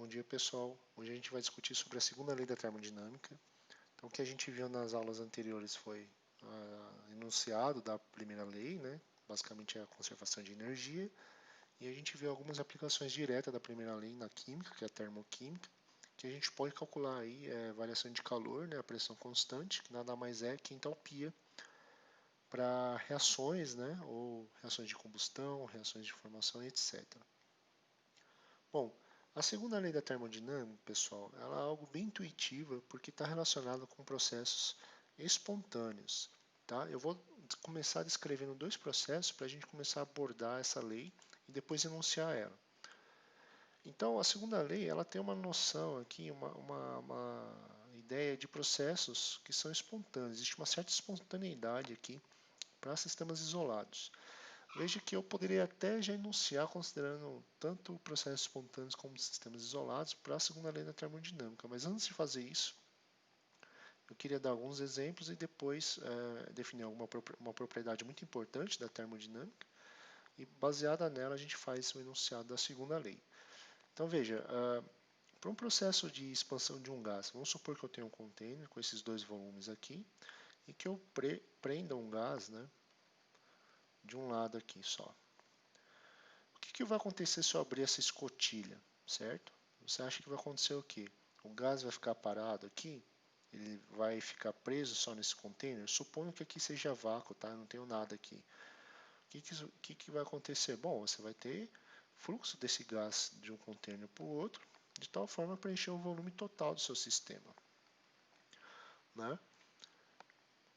Bom dia, pessoal. Hoje a gente vai discutir sobre a segunda lei da termodinâmica. Então, o que a gente viu nas aulas anteriores foi enunciado da primeira lei, né? Basicamente a conservação de energia, e a gente viu algumas aplicações diretas da primeira lei na química, que é a termoquímica, que a gente pode calcular aí variação de calor, né? A pressão constante, que nada mais é que entalpia para reações, né? Ou reações de combustão, reações de formação, etc. Bom, a segunda lei da termodinâmica, pessoal, ela é algo bem intuitiva porque está relacionada com processos espontâneos. Tá? Eu vou começar descrevendo dois processos para a gente começar a abordar essa lei e depois enunciar ela. Então, a segunda lei ela tem uma noção aqui, uma ideia de processos que são espontâneos. Existe uma certa espontaneidade aqui para sistemas isolados. Veja que eu poderia até já enunciar considerando tanto processos espontâneos como sistemas isolados para a segunda lei da termodinâmica. Mas antes de fazer isso, eu queria dar alguns exemplos e depois definir uma propriedade muito importante da termodinâmica e baseada nela a gente faz o enunciado da segunda lei. Então veja, para um processo de expansão de um gás, vamos supor que eu tenho um container com esses dois volumes aqui e que eu prenda um gás, né, de um lado aqui só. O que vai acontecer se eu abrir essa escotilha, certo? Você acha que vai acontecer o quê? O gás vai ficar parado aqui? Ele vai ficar preso só nesse container? Supondo que aqui seja vácuo, tá? Eu não tenho nada aqui. O que vai acontecer? Bom, você vai ter fluxo desse gás de um container para o outro, de tal forma a preencher o volume total do seu sistema, né?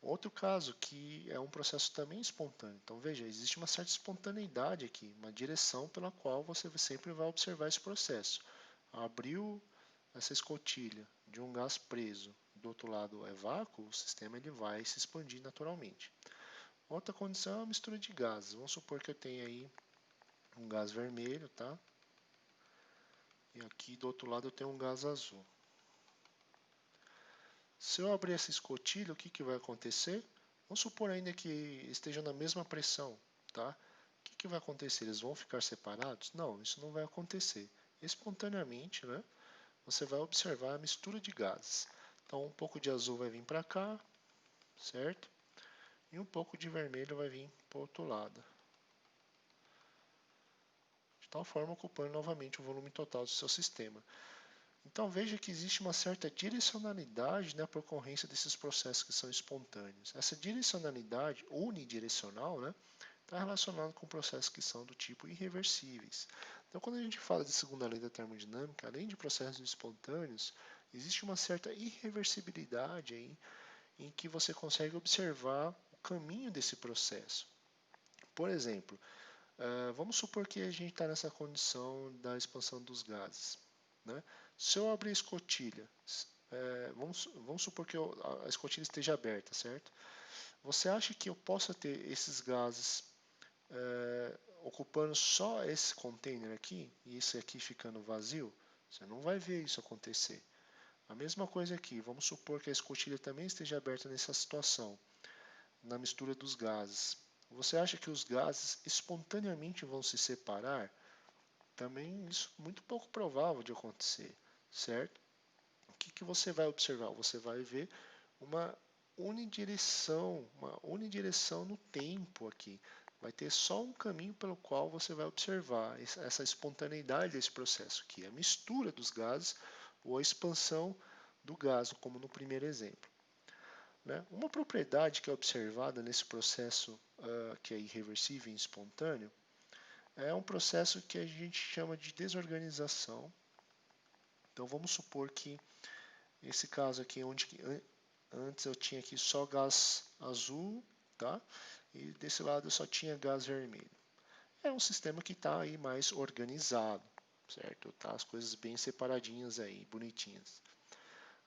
Outro caso que é um processo também espontâneo. Então veja, existe uma certa espontaneidade aqui, uma direção pela qual você sempre vai observar esse processo. Abriu essa escotilha de um gás preso, do outro lado é vácuo, o sistema ele vai se expandir naturalmente. Outra condição é a mistura de gases. Vamos supor que eu tenha aí um gás vermelho, tá? E aqui do outro lado eu tenho um gás azul. Se eu abrir essa escotilha, o que vai acontecer? Vamos supor ainda que estejam na mesma pressão, tá? O que vai acontecer? Eles vão ficar separados? Não, isso não vai acontecer. Espontaneamente, né? Você vai observar a mistura de gases. Então, um pouco de azul vai vir para cá, certo? E um pouco de vermelho vai vir para o outro lado. De tal forma, ocupando novamente o volume total do seu sistema. Então veja que existe uma certa direcionalidade na ocorrência desses processos que são espontâneos. Essa direcionalidade unidirecional, né, está relacionada com processos que são do tipo irreversíveis. Então quando a gente fala de segunda lei da termodinâmica, além de processos espontâneos, existe uma certa irreversibilidade aí, em que você consegue observar o caminho desse processo. Por exemplo, vamos supor que a gente está nessa condição da expansão dos gases, né? Se eu abrir a escotilha, vamos supor que a escotilha esteja aberta, certo? Você acha que eu possa ter esses gases ocupando só esse container aqui e esse aqui ficando vazio? Você não vai ver isso acontecer. A mesma coisa aqui, vamos supor que a escotilha também esteja aberta nessa situação, na mistura dos gases. Você acha que os gases espontaneamente vão se separar? Também isso é muito pouco provável de acontecer, certo? O que você vai observar? Você vai ver uma unidireção no tempo aqui. Vai ter só um caminho pelo qual você vai observar essa espontaneidade desse processo, que é a mistura dos gases ou a expansão do gás, como no primeiro exemplo. Né? Uma propriedade que é observada nesse processo que é irreversível e espontâneo é um processo que a gente chama de desorganização. Então vamos supor que esse caso aqui, onde antes eu tinha aqui só gás azul, tá? E desse lado eu só tinha gás vermelho. É um sistema que está aí mais organizado, certo? Tá as coisas bem separadinhas aí, bonitinhas.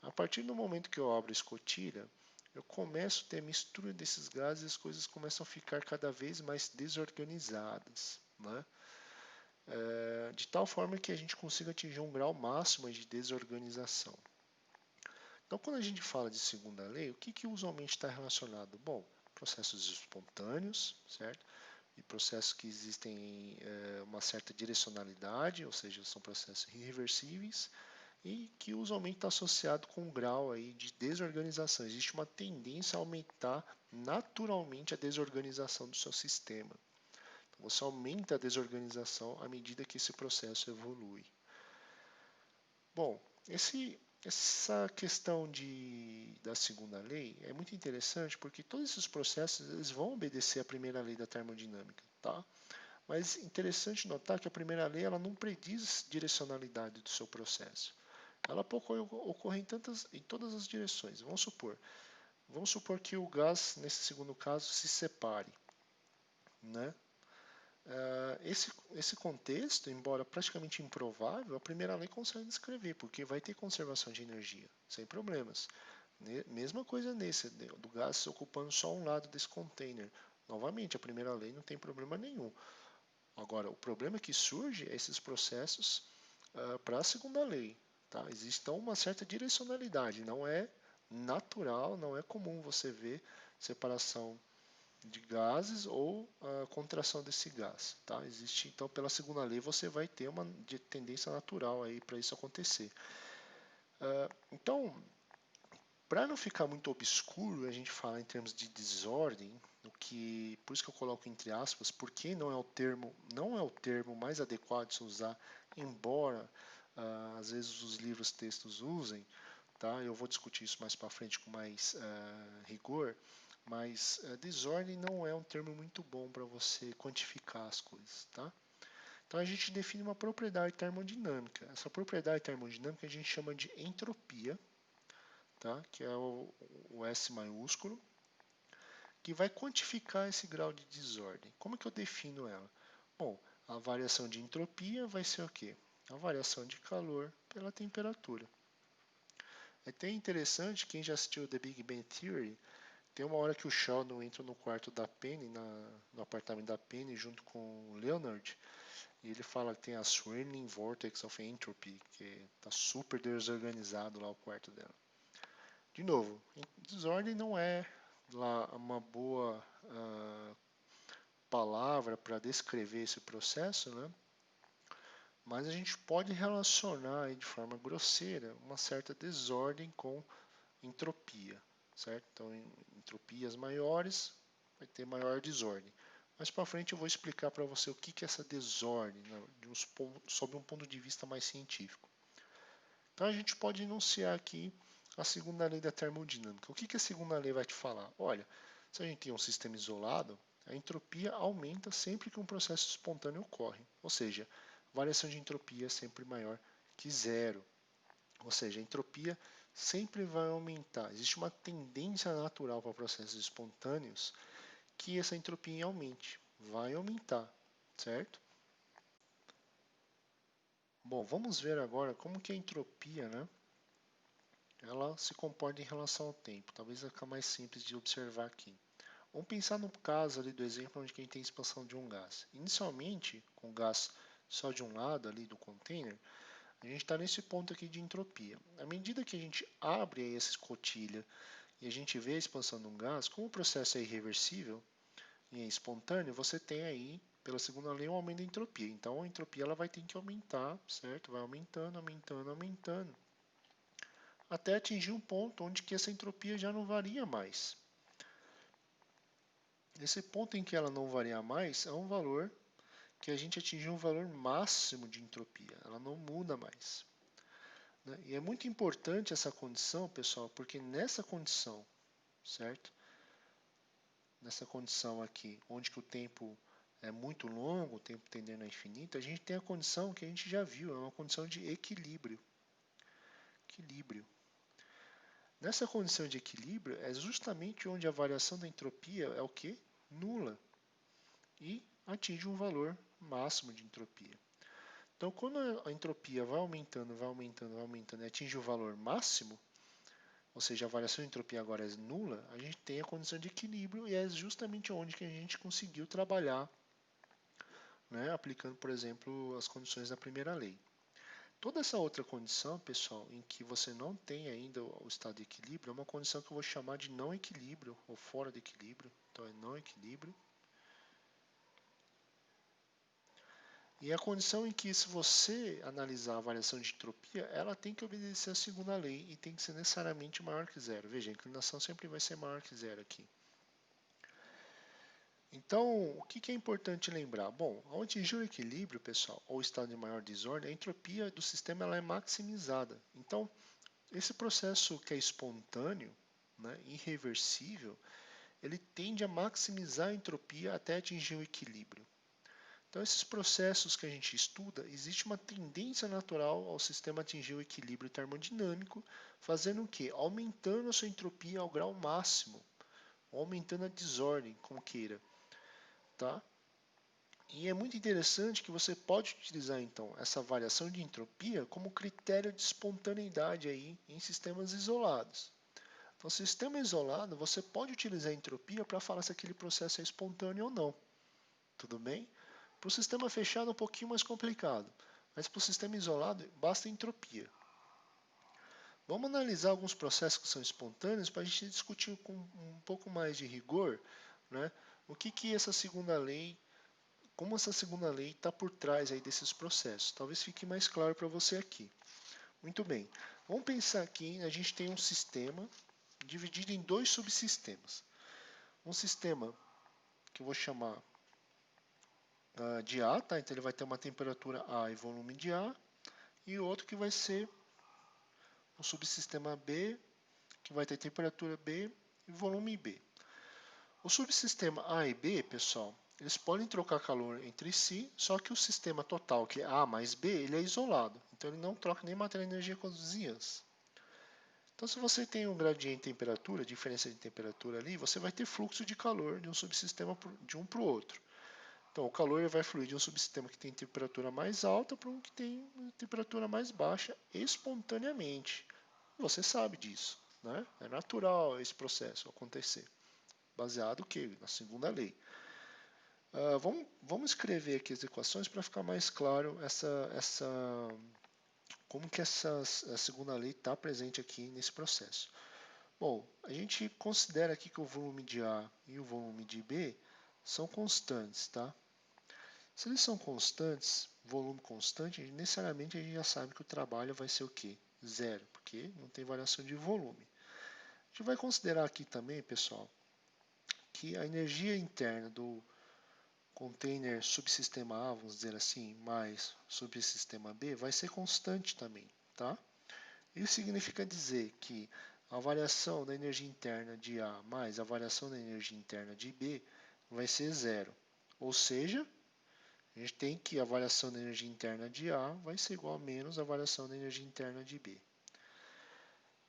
A partir do momento que eu abro a escotilha, eu começo a ter mistura desses gases e as coisas começam a ficar cada vez mais desorganizadas, né? De tal forma que a gente consiga atingir um grau máximo de desorganização. Então, quando a gente fala de segunda lei, o que usualmente está relacionado? Bom, processos espontâneos, certo? e processos que existem uma certa direcionalidade, ou seja, são processos irreversíveis, e que usualmente está associado com um grau aí de desorganização. Existe uma tendência a aumentar naturalmente a desorganização do seu sistema. Então, você aumenta a desorganização à medida que esse processo evolui. Bom, essa questão da segunda lei é muito interessante porque todos esses processos eles vão obedecer à primeira lei da termodinâmica, tá? Mas interessante notar que a primeira lei ela não prediz direcionalidade do seu processo. Ela pode ocorrer em todas as direções. Vamos supor que o gás, nesse segundo caso, se separe, né? Esse contexto, embora praticamente improvável, a primeira lei consegue descrever, porque vai ter conservação de energia, sem problemas. Mesma coisa nesse, do gás ocupando só um lado desse container. Novamente, a primeira lei não tem problema nenhum. Agora, o problema que surge é esses processos para a segunda lei. Tá? Existe então uma certa direcionalidade, não é natural, não é comum você ver separação de gases ou a contração desse gás. Tá? Existe, então, pela segunda lei, você vai ter uma tendência natural aí para isso acontecer. Então, para não ficar muito obscuro, a gente fala em termos de desordem, por isso que eu coloco entre aspas, porque não é o termo mais adequado de se usar, embora às vezes os livros textos usem, tá? Eu vou discutir isso mais para frente com mais rigor, mas desordem não é um termo muito bom para você quantificar as coisas, tá? Então a gente define uma propriedade termodinâmica. Essa propriedade termodinâmica a gente chama de entropia, tá? Que é o S maiúsculo, que vai quantificar esse grau de desordem. Como é que eu defino ela? Bom, a variação de entropia vai ser o quê? A variação de calor pela temperatura. É até interessante, quem já assistiu The Big Bang Theory, tem uma hora que o Sheldon entra no quarto da Penny, no apartamento da Penny, junto com o Leonard, e ele fala que tem a Swirling Vortex of Entropy, que está super desorganizado lá o quarto dela. De novo, desordem não é lá uma boa palavra para descrever esse processo, né? Mas a gente pode relacionar aí de forma grosseira uma certa desordem com entropia, certo? Então, em entropias maiores vai ter maior desordem. Mais para frente eu vou explicar para você o que é essa desordem, né, sob um ponto de vista mais científico. Então a gente pode enunciar aqui a segunda lei da termodinâmica. O que a segunda lei vai te falar? Olha, se a gente tem um sistema isolado, a entropia aumenta sempre que um processo espontâneo ocorre. Ou seja, a variação de entropia é sempre maior que zero. Ou seja, a entropia sempre vai aumentar. Existe uma tendência natural para processos espontâneos que essa entropia aumente. Vai aumentar, certo? Bom, vamos ver agora como que a entropia, né, ela se comporta em relação ao tempo. Talvez fique mais simples de observar aqui. Vamos pensar no caso ali do exemplo onde a gente tem expansão de um gás. Inicialmente, com o gás só de um lado ali do container, a gente está nesse ponto aqui de entropia. À medida que a gente abre aí essa escotilha e a gente vê a expansão de um gás, como o processo é irreversível e é espontâneo, você tem aí, pela segunda lei, um aumento da entropia. Então a entropia ela vai ter que aumentar, certo? Vai aumentando, aumentando, aumentando, até atingir um ponto onde que essa entropia já não varia mais. Esse ponto em que ela não varia mais é um valor que a gente atingiu um valor máximo de entropia. Ela não muda mais. Né? E é muito importante essa condição, pessoal, porque nessa condição, certo? Nessa condição aqui, onde que o tempo é muito longo, o tempo tendendo a infinito, a gente tem a condição que a gente já viu, é uma condição de equilíbrio. Equilíbrio. Nessa condição de equilíbrio é justamente onde a variação da entropia é o que? Nula. E atinge um valor máximo de entropia. Então, quando a entropia vai aumentando, vai aumentando, vai aumentando e atinge o valor máximo, ou seja, a variação de entropia agora é nula, a gente tem a condição de equilíbrio e é justamente onde que a gente conseguiu trabalhar, né, aplicando, por exemplo, as condições da primeira lei. Toda essa outra condição, pessoal, em que você não tem ainda o estado de equilíbrio, é uma condição que eu vou chamar de não equilíbrio ou fora de equilíbrio. Então, é não equilíbrio. E a condição em que, se você analisar a variação de entropia, ela tem que obedecer a segunda lei e tem que ser necessariamente maior que zero. Veja, a inclinação sempre vai ser maior que zero aqui. Então, o que é importante lembrar? Bom, ao atingir o equilíbrio, pessoal, ou estado de maior desordem, a entropia do sistema ela é maximizada. Então, esse processo que é espontâneo, né, irreversível, ele tende a maximizar a entropia até atingir o equilíbrio. Então, esses processos que a gente estuda, existe uma tendência natural ao sistema atingir o equilíbrio termodinâmico, fazendo o quê? Aumentando a sua entropia ao grau máximo, aumentando a desordem, como queira. Tá? E é muito interessante que você pode utilizar então essa variação de entropia como critério de espontaneidade aí em sistemas isolados. Então, sistema isolado, você pode utilizar a entropia para falar se aquele processo é espontâneo ou não. Tudo bem? Para o sistema fechado é um pouquinho mais complicado, mas para o sistema isolado basta entropia. Vamos analisar alguns processos que são espontâneos para a gente discutir com um pouco mais de rigor, né, o que essa segunda lei, como essa segunda lei está por trás aí desses processos. Talvez fique mais claro para você aqui. Muito bem, vamos pensar aqui, a gente tem um sistema dividido em dois subsistemas. Um sistema que eu vou chamar de A, tá? Então ele vai ter uma temperatura A e volume de A, e outro que vai ser um subsistema B, que vai ter temperatura B e volume B. O subsistema A e B, pessoal, eles podem trocar calor entre si, só que o sistema total, que é A mais B, ele é isolado. Então ele não troca nem matéria e energia com os vizinhos. Então, se você tem um gradiente de temperatura, diferença de temperatura ali, você vai ter fluxo de calor de um subsistema de um para o outro. Então, o calor vai fluir de um subsistema que tem temperatura mais alta para um que tem temperatura mais baixa espontaneamente. Você sabe disso, né? É natural esse processo acontecer. Baseado na segunda lei. Vamos escrever aqui as equações para ficar mais claro como que a segunda lei está presente aqui nesse processo. Bom, a gente considera aqui que o volume de A e o volume de B são constantes, tá? Se eles são constantes, volume constante, necessariamente a gente já sabe que o trabalho vai ser o quê? Zero, porque não tem variação de volume. A gente vai considerar aqui também, pessoal, que a energia interna do container subsistema A, vamos dizer assim, mais subsistema B, vai ser constante também, tá? Isso significa dizer que a variação da energia interna de A mais a variação da energia interna de B vai ser zero. Ou seja, a gente tem que a variação da energia interna de A vai ser igual a menos a variação da energia interna de B.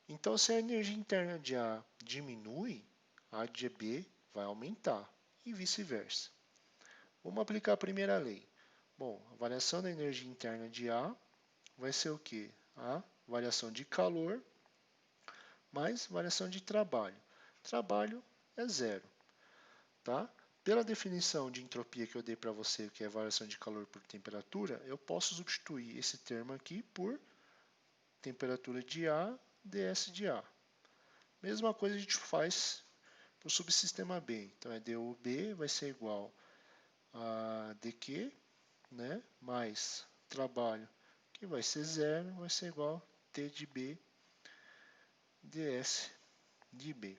Então, se a energia interna de A diminui, a de B vai aumentar e vice-versa. Vamos aplicar a primeira lei. Bom, a variação da energia interna de A vai ser o quê? A variação de calor mais variação de trabalho. Trabalho é zero. Tá? Pela definição de entropia que eu dei para você, que é a variação de calor por temperatura, eu posso substituir esse termo aqui por temperatura de A, ds de A. Mesma coisa a gente faz para o subsistema B. Então, é dUB vai ser igual a dQ, né, mais trabalho, que vai ser zero, vai ser igual a T de B, ds de B.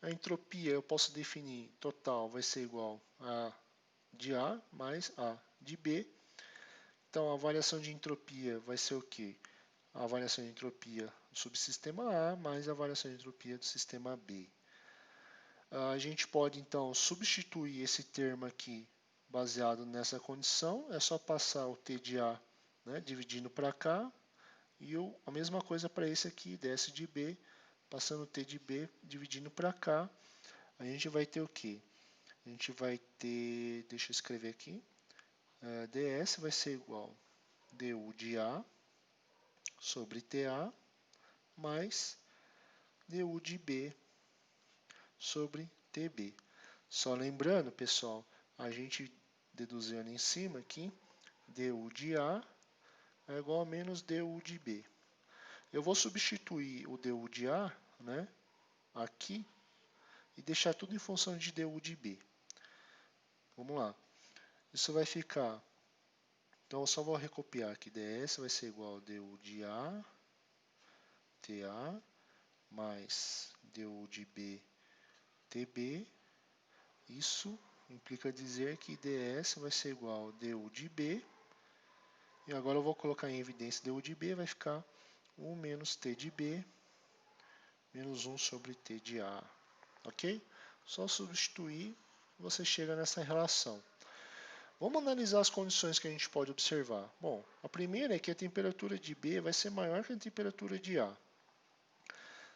A entropia eu posso definir total vai ser igual a de A mais A de B. Então, a variação de entropia vai ser o quê? A variação de entropia do subsistema A mais a variação de entropia do sistema B. A gente pode, então, substituir esse termo aqui baseado nessa condição. É só passar o T de A, né, dividindo para cá. E a mesma coisa para esse aqui, ds de B, passando o T de B, dividindo para cá. A gente vai ter o quê? A gente vai ter, deixa eu escrever aqui, ds vai ser igual a du de A sobre TA mais du de B sobre TB. Só lembrando, pessoal, a gente deduziu ali em cima aqui, du de A é igual a menos du de B. Eu vou substituir o du de A, né, aqui e deixar tudo em função de du de B. Vamos lá. isso vai ficar, então eu só vou recopiar aqui, ds vai ser igual a du de A, TA, mais du de B, TB. Isso implica dizer que ds vai ser igual a du de B, e agora eu vou colocar em evidência du de B, vai ficar 1 menos T de B, menos 1 sobre T de A, ok? Só substituir, você chega nessa relação. Vamos analisar as condições que a gente pode observar. Bom, a primeira é que a temperatura de B vai ser maior que a temperatura de A.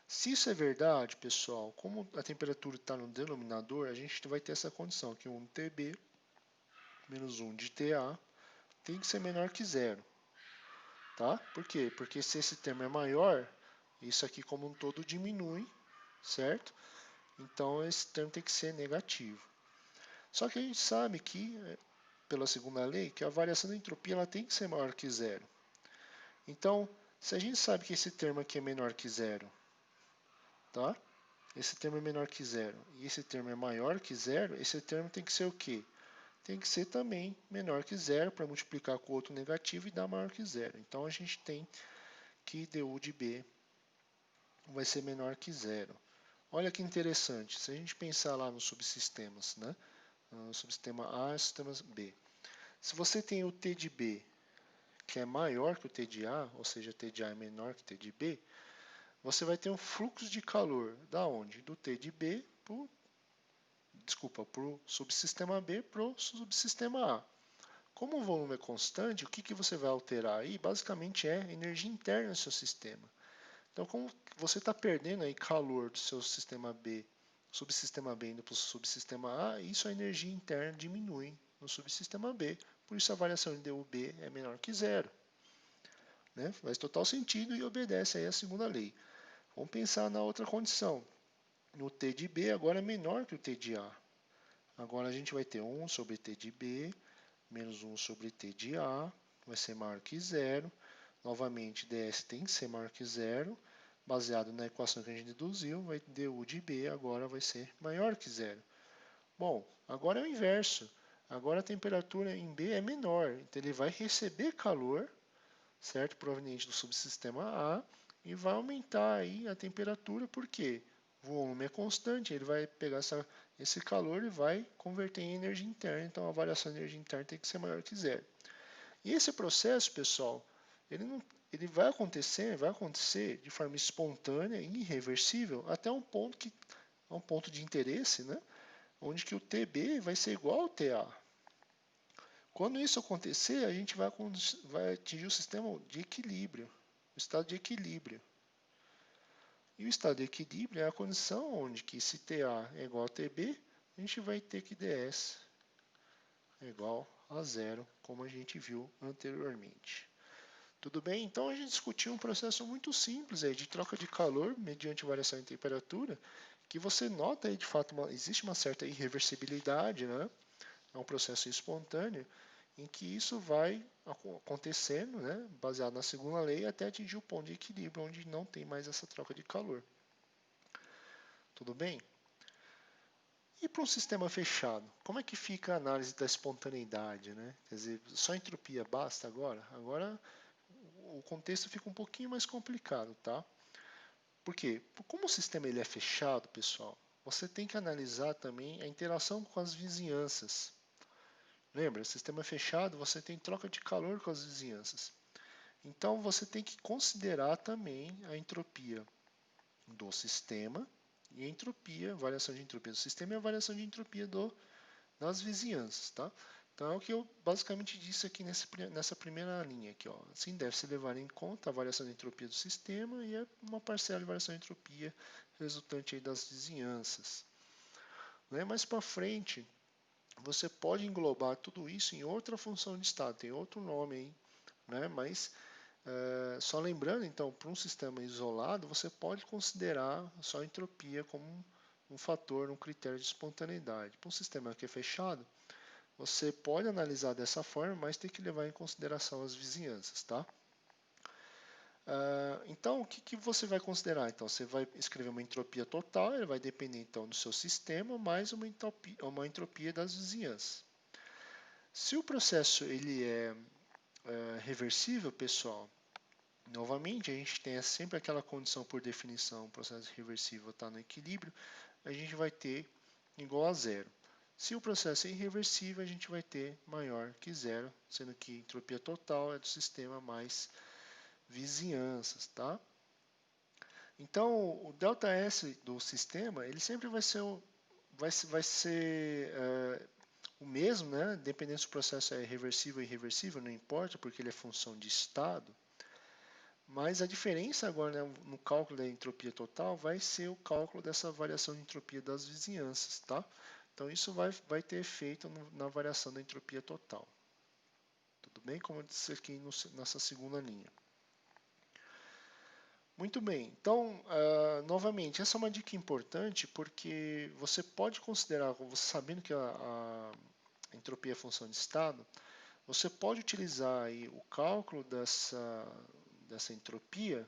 Se isso é verdade, pessoal, como a temperatura está no denominador, a gente vai ter essa condição, que 1 TB menos 1 de TA tem que ser menor que zero. Tá? Por quê? Porque se esse termo é maior, isso aqui como um todo diminui, certo? Então esse termo tem que ser negativo. Só que a gente sabe que, pela segunda lei, que a variação da entropia ela tem que ser maior que zero. Então, se a gente sabe que esse termo aqui é menor que zero, tá? Esse termo é menor que zero e esse termo é maior que zero, esse termo tem que ser o quê? Tem que ser também menor que zero para multiplicar com o outro negativo e dar maior que zero. Então a gente tem que du de B vai ser menor que zero. Olha que interessante, se a gente pensar lá nos subsistemas, né? No subsistema A e sistema B. Se você tem o T de B, que é maior que o T de A, ou seja, T de A é menor que T de B, você vai ter um fluxo de calor da onde? Do T de B para o subsistema B para o subsistema A. Como o volume é constante, o que você vai alterar aí? Basicamente é energia interna do seu sistema. Então, como você está perdendo aí calor do seu sistema B, subsistema B indo para o subsistema A, isso a energia interna diminui no subsistema B. Por isso a variação de dUB é menor que zero. Né? Faz total sentido e obedece aí a segunda lei. Vamos pensar na outra condição. No T de B agora é menor que o T de A. Agora a gente vai ter 1 sobre T de B menos 1 sobre T de A, vai ser maior que zero. Novamente, ds tem que ser maior que zero. Baseado na equação que a gente deduziu, du de B agora vai ser maior que zero. Bom, agora é o inverso. Agora a temperatura em B é menor, então ele vai receber calor, certo? Proveniente do subsistema A, e vai aumentar aí a temperatura, por quê? O volume é constante, ele vai pegar esse calor e vai converter em energia interna, então a variação de energia interna tem que ser maior que zero. E esse processo, pessoal, ele vai acontecer de forma espontânea e irreversível até um ponto que é um ponto de interesse, né? Onde que o TB vai ser igual ao TA. Quando isso acontecer, a gente vai atingir o sistema de equilíbrio, o estado de equilíbrio. E o estado de equilíbrio é a condição onde que se TA é igual a TB, a gente vai ter que ds é igual a zero, como a gente viu anteriormente. Tudo bem? Então a gente discutiu um processo muito simples aí, de troca de calor mediante variação em temperatura, que você nota aí de fato existe uma certa irreversibilidade, né? É um processo espontâneo em que isso vai acontecendo, né? Baseado na segunda lei, até atingir o ponto de equilíbrio, onde não tem mais essa troca de calor. Tudo bem? E para um sistema fechado, como é que fica a análise da espontaneidade, né? Quer dizer, só entropia basta agora? Agora o contexto fica um pouquinho mais complicado, tá? Por quê? Como o sistema ele é fechado, pessoal, você tem que analisar também a interação com as vizinhanças. Lembra, sistema fechado, você tem troca de calor com as vizinhanças. Então você tem que considerar também a entropia do sistema e a entropia, variação de entropia do sistema e a variação de entropia das vizinhanças, tá? Então é o que eu basicamente disse aqui nessa primeira linha aqui, ó. Assim deve-se levar em conta a variação de entropia do sistema e uma parcela de variação de entropia resultante aí das vizinhanças. Né? Mais para frente, você pode englobar tudo isso em outra função de estado, tem outro nome aí, né? Mas só lembrando, então, para um sistema isolado, você pode considerar só a entropia como um fator, um critério de espontaneidade. Para um sistema que é fechado, você pode analisar dessa forma, mas tem que levar em consideração as vizinhanças, tá? Então, o que você vai considerar? Então, você vai escrever uma entropia total, ele vai depender então do seu sistema, mais uma entropia das vizinhanças. Se o processo ele é reversível, pessoal, novamente a gente tem sempre aquela condição por definição, o processo reversível está no equilíbrio, a gente vai ter igual a zero. Se o processo é irreversível, a gente vai ter maior que zero, sendo que a entropia total é do sistema mais vizinhanças, tá? Então, o ΔS do sistema, ele sempre vai ser o mesmo, né? Dependendo se o processo é reversível ou irreversível, não importa, porque ele é função de estado. Mas a diferença agora, né, no cálculo da entropia total vai ser o cálculo dessa variação de entropia das vizinhanças, tá? Então isso vai ter efeito na variação da entropia total. Tudo bem? Como eu disse aqui nessa segunda linha. Muito bem, então, novamente, essa é uma dica importante porque você pode considerar, você sabendo que a entropia é função de estado, você pode utilizar aí o cálculo dessa entropia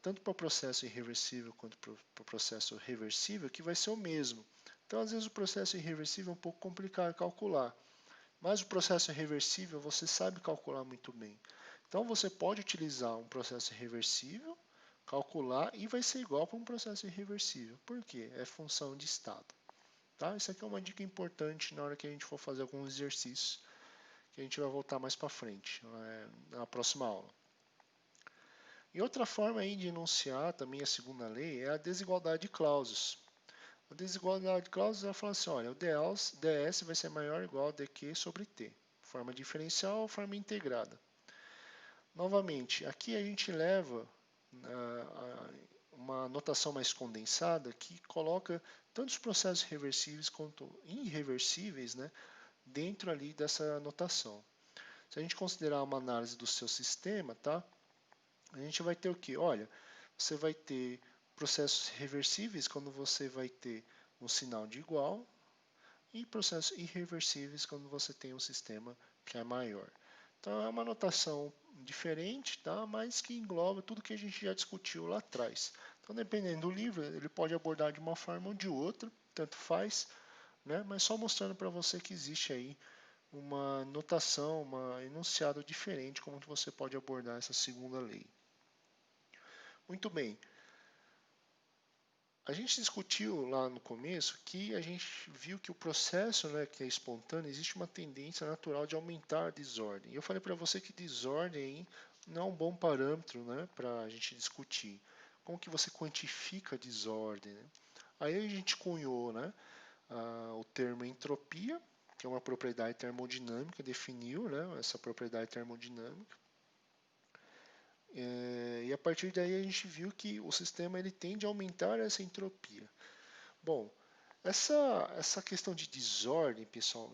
tanto para o processo irreversível quanto para o processo reversível, que vai ser o mesmo. Então, às vezes, o processo irreversível é um pouco complicado de calcular, mas o processo reversível você sabe calcular muito bem. Então, você pode utilizar um processo reversível, calcular e vai ser igual para um processo irreversível. Por quê? É função de estado. Tá? Isso aqui é uma dica importante na hora que a gente for fazer alguns exercícios, que a gente vai voltar mais para frente, na próxima aula. E outra forma aí de enunciar também a segunda lei é a desigualdade de clausos. A desigualdade de clausos ela fala assim, olha, o ds vai ser maior ou igual a dq sobre t, forma diferencial ou forma integrada. Novamente, aqui a gente leva uma notação mais condensada que coloca tanto os processos reversíveis quanto irreversíveis, né, dentro ali dessa notação. Se a gente considerar uma análise do seu sistema, tá? A gente vai ter o que? Olha, você vai ter processos reversíveis quando você vai ter um sinal de igual e processos irreversíveis quando você tem um sistema que é maior. Então é uma notação diferente, tá? Mas que engloba tudo que a gente já discutiu lá atrás. Então, dependendo do livro, ele pode abordar de uma forma ou de outra, tanto faz, né? Mas só mostrando para você que existe aí uma notação, um enunciado diferente, como que você pode abordar essa segunda lei. Muito bem. A gente discutiu lá no começo que a gente viu que o processo, né, que é espontâneo, existe uma tendência natural de aumentar a desordem. E eu falei para você que desordem aí não é um bom parâmetro, né, para a gente discutir. Como que você quantifica a desordem? Né? Aí a gente cunhou, né, o termo entropia, que é uma propriedade termodinâmica, definiu, né, essa propriedade termodinâmica. E a partir daí a gente viu que o sistema ele tende a aumentar essa entropia. Bom, essa questão de desordem, pessoal,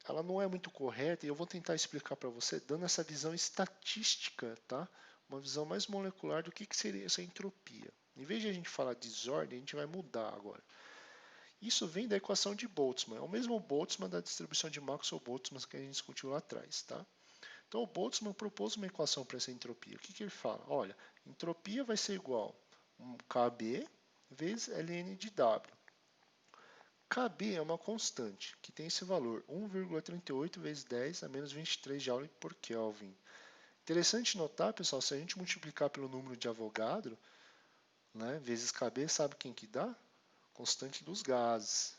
ela não é muito correta e eu vou tentar explicar para você dando essa visão estatística, tá? Uma visão mais molecular do que seria essa entropia. Em vez de a gente falar desordem, a gente vai mudar agora. Isso vem da equação de Boltzmann, é o mesmo Boltzmann da distribuição de Maxwell-Boltzmann que a gente discutiu lá atrás, tá? Então, o Boltzmann propôs uma equação para essa entropia. O que ele fala? Olha, entropia vai ser igual a KB vezes ln de W. KB é uma constante, que tem esse valor, 1,38 vezes 10 a menos 23 Joule por Kelvin. Interessante notar, pessoal, se a gente multiplicar pelo número de Avogadro, né, vezes KB, sabe quem que dá? Constante dos gases.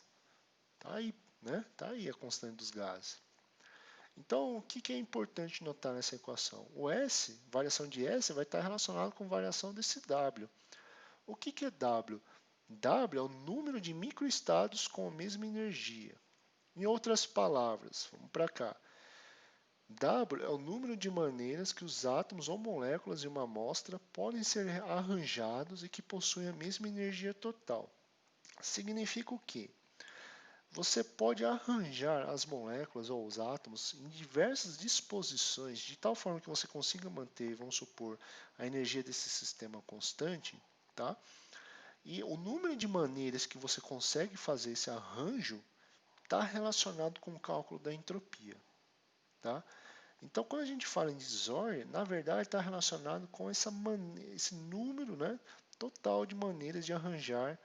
Tá aí, né? Tá aí a constante dos gases. Então, o que é importante notar nessa equação? O S, variação de S, vai estar relacionado com variação desse W. O que é W? W é o número de microestados com a mesma energia. Em outras palavras, vamos para cá. W é o número de maneiras que os átomos ou moléculas de uma amostra podem ser arranjados e que possuem a mesma energia total. Significa o quê? Você pode arranjar as moléculas ou os átomos em diversas disposições, de tal forma que você consiga manter, vamos supor, a energia desse sistema constante, tá? E o número de maneiras que você consegue fazer esse arranjo está relacionado com o cálculo da entropia, tá? Então, quando a gente fala em desordem, na verdade está relacionado com esse número, né, total de maneiras de arranjar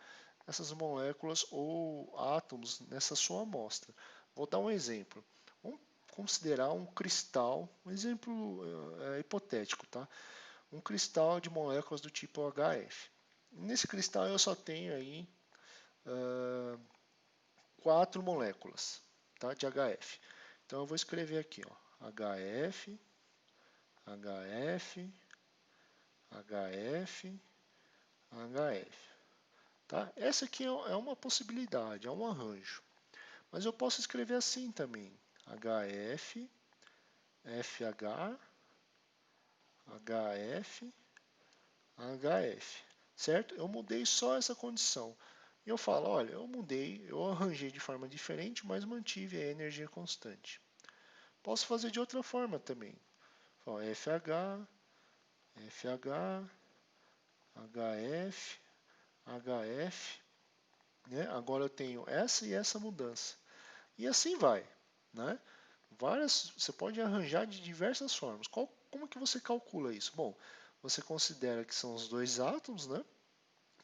essas moléculas ou átomos nessa sua amostra. Vou dar um exemplo. considerar um cristal, um exemplo hipotético, tá? Um cristal de moléculas do tipo HF. Nesse cristal eu só tenho aí 4 moléculas, tá? De HF. Então eu vou escrever aqui, ó, HF, HF, HF, HF. Tá? Essa aqui é uma possibilidade, é um arranjo. Mas eu posso escrever assim também, HF, FH, HF, HF, certo? Eu mudei só essa condição. E eu falo, olha, eu mudei, eu arranjei de forma diferente, mas mantive a energia constante. Posso fazer de outra forma também. Ó, FH, FH, HF, HF, né? Agora eu tenho essa e essa mudança. E assim vai, né? Você pode arranjar de diversas formas. Como que você calcula isso? Bom, você considera que são os dois átomos, né?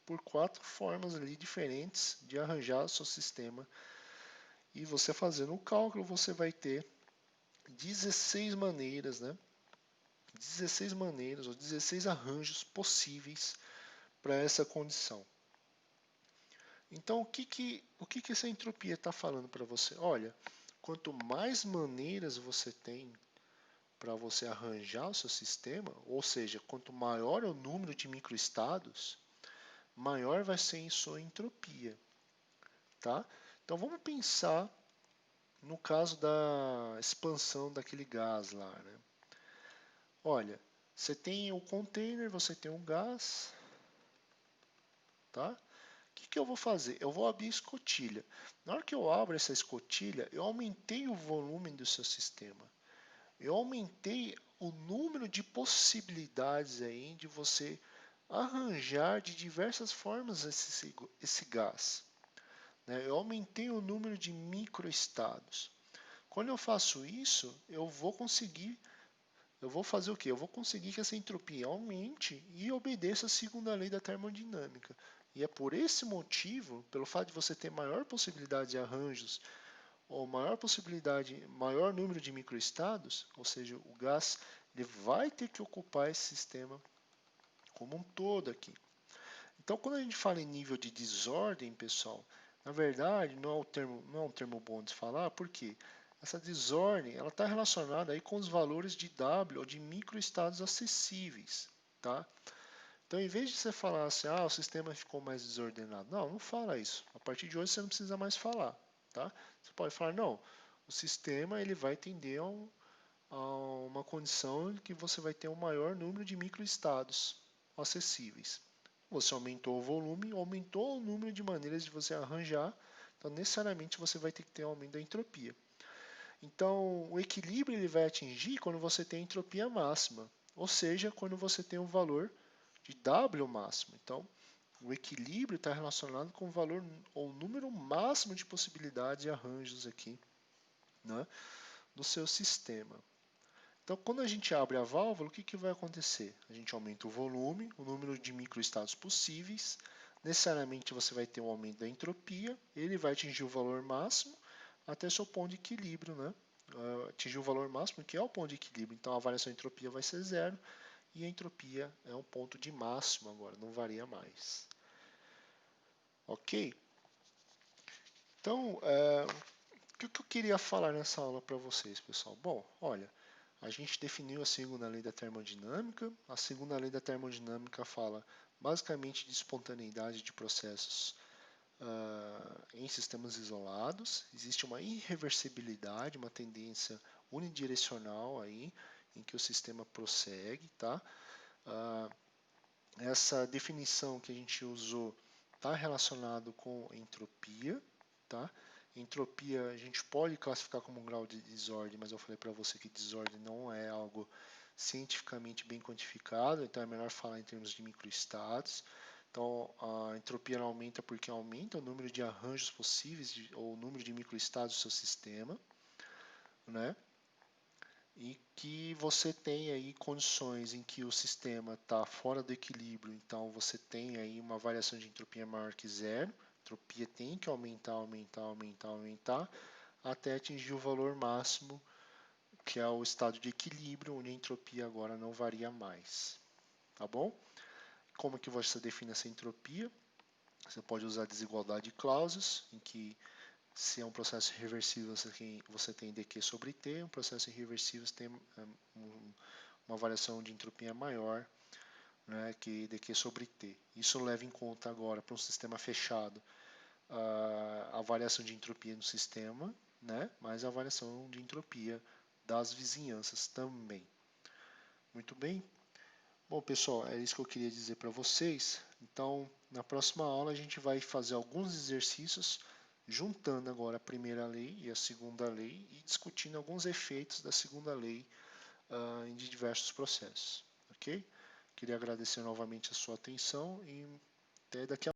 Por 4 formas ali diferentes de arranjar o seu sistema. E você fazendo o cálculo, você vai ter 16 maneiras, né? 16 maneiras ou 16 arranjos possíveis para essa condição. Então, o que essa entropia está falando para você? Olha, quanto mais maneiras você tem para você arranjar o seu sistema, ou seja, quanto maior é o número de microestados, maior vai ser a sua entropia. Tá? Então, vamos pensar no caso da expansão daquele gás lá. Né? Olha, você tem o container, você tem um gás, tá? O que eu vou fazer? Eu vou abrir a escotilha. Na hora que eu abro essa escotilha, eu aumentei o volume do seu sistema. Eu aumentei o número de possibilidades aí de você arranjar de diversas formas esse gás. Né? Eu aumentei o número de microestados. Quando eu faço isso, eu vou fazer o quê? Eu vou conseguir que essa entropia aumente e obedeça a segunda lei da termodinâmica. E é por esse motivo, pelo fato de você ter maior possibilidade de arranjos, ou maior número de microestados, ou seja, o gás ele vai ter que ocupar esse sistema como um todo aqui. Então, quando a gente fala em nível de desordem, pessoal, na verdade não é um termo bom de falar, porque essa desordem ela está relacionada aí com os valores de W ou de microestados acessíveis, tá? Então, em vez de você falar assim, o sistema ficou mais desordenado, não fala isso. A partir de hoje você não precisa mais falar, tá? Você pode falar, não, o sistema ele vai tender a uma condição em que você vai ter um maior número de microestados acessíveis. Você aumentou o volume, aumentou o número de maneiras de você arranjar, então necessariamente você vai ter que ter um aumento da entropia. Então, o equilíbrio ele vai atingir quando você tem a entropia máxima, ou seja, quando você tem o valor de W máximo. Então, o equilíbrio está relacionado com o valor ou o número máximo de possibilidades e arranjos aqui, né, do seu sistema. Então, quando a gente abre a válvula, o que vai acontecer? A gente aumenta o volume, o número de microestados possíveis, necessariamente você vai ter um aumento da entropia, ele vai atingir o valor máximo até seu ponto de equilíbrio, né? Atingir o valor máximo, que é o ponto de equilíbrio. Então, a variação de entropia vai ser zero, e a entropia é um ponto de máximo agora, não varia mais. Ok? Então, o que eu queria falar nessa aula para vocês, pessoal? Bom, olha, a gente definiu a segunda lei da termodinâmica. A segunda lei da termodinâmica fala basicamente de espontaneidade de processos em sistemas isolados. Existe uma irreversibilidade, uma tendência unidirecional aí, em que o sistema prossegue, tá? Essa definição que a gente usou está relacionado com entropia, tá? Entropia a gente pode classificar como um grau de desordem, mas eu falei para você que desordem não é algo cientificamente bem quantificado, então é melhor falar em termos de microestados. Então a entropia aumenta porque aumenta o número de arranjos possíveis ou o número de microestados do seu sistema, né? E que você tem aí condições em que o sistema está fora do equilíbrio, então você tem aí uma variação de entropia maior que zero, a entropia tem que aumentar, até atingir o valor máximo que é o estado de equilíbrio, onde a entropia agora não varia mais. Tá bom? Como que você define essa entropia? Você pode usar desigualdade de Clausius, em que se é um processo reversível, você tem dq sobre t, um processo irreversível você tem uma variação de entropia maior, né, que dq sobre t. Isso leva em conta agora, para um sistema fechado, a variação de entropia no sistema, né, mas a variação de entropia das vizinhanças também. Muito bem? Bom, pessoal, é isso que eu queria dizer para vocês. Então, na próxima aula a gente vai fazer alguns exercícios juntando agora a primeira lei e a segunda lei e discutindo alguns efeitos da segunda lei em diversos processos, ok? Queria agradecer novamente a sua atenção e até daqui a